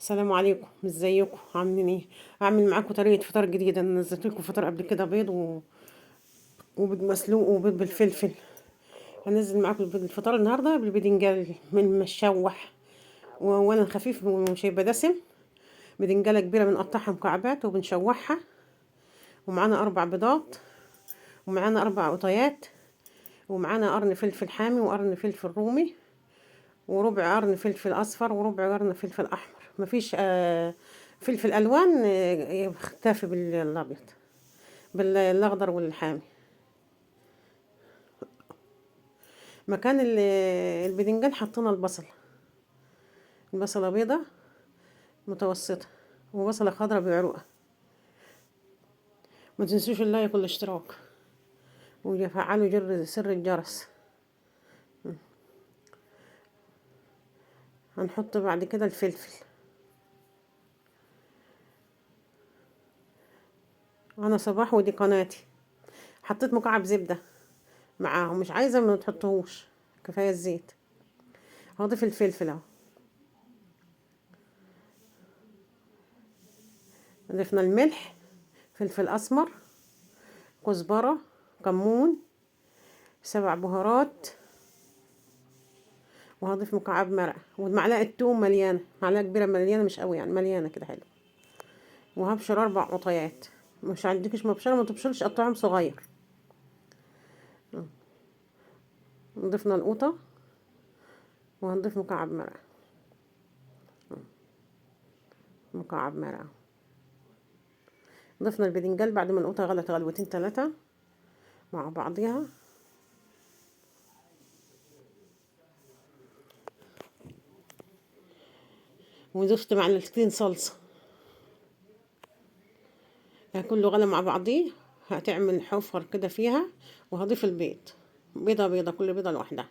السلام عليكم، ازيكم عاملين ايه؟ هعمل معاكم طريقه فطار جديده. انا نزلت لكم فطار قبل كده، بيض وبيض مسلوق وبيض بالفلفل. هنزل معاكم الفطار النهارده بالبدنجان من مشوح وانا خفيف ومش هيبقى دسم. بدنجاله كبيره بنقطعها مكعبات وبنشوحها، ومعانا 4 بيضات، ومعانا 4 قطيات، ومعانا قرن فلفل حامي وقرن فلفل رومي وربع قرن فلفل اصفر وربع قرن فلفل احمر. مفيش فلفل الوان، اختفي بالابيض بالاخضر والحامي. مكان البدنجان حطينا البصله بيضه متوسطه، وبصله خضراء بعروقها. ما تنسوش اللايك والاشتراك، وفعلوا سر الجرس. هنحط بعد كده الفلفل. انا صباح ودي قناتي، حطيت مكعب زبده معاهم، مش عايزه ما تحطوهوش، كفايه الزيت. هضيف الفلفل اهو. ضفنا الملح، فلفل اسمر، كزبره، كمون، 7 بهارات، وهضيف مكعب مرقه ومعلقه توم مليانه، معلقه كبيره مليانه، مش قوي يعني، مليانه كده حلو. وهبشر 4 قطيات. مش عندكش مبشره ما تبشرش، قطعهم صغير. ضفنا القوطه وهنضيف مكعب مرقه. ضفنا البدنجان بعد ما القوطه غلت غلوتين 3 مع بعضيها. وضفت معلقتين صلصه. كله غلى مع بعضيه. هتعمل حفر كده فيها، وهضيف البيض، بيضة بيضة، كل بيضة لوحدها.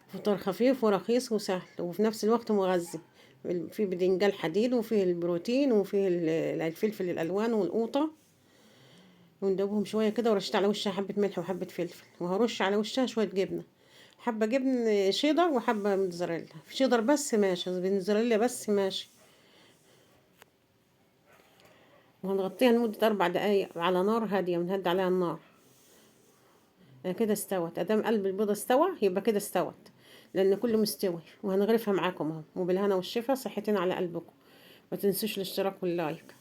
فطار خفيف ورخيص وسهل وفي نفس الوقت مغذي. فيه بدنجان حديد، وفيه البروتين، وفيه الفلفل الألوان والقوطة. وندوبهم شوية كده، ورشت على وشها حبة ملح وحبة فلفل، وهرش على وشها شوية جبنة. حبة جبن شيدر وحبة موتزاريلا. شيدر بس ماشي، موتزاريلا بس ماشي. وهنغطيها لمدة 4 دقايق على نار هادية، ونهدي عليها النار. كده استوت. ادام قلب البيضة استوى يبقى كده استوت، لان كله مستوي. وهنغرفها معاكم اهو، وبالهنا والشفا، صحتين على قلبكم. ما تنسوش الاشتراك واللايك.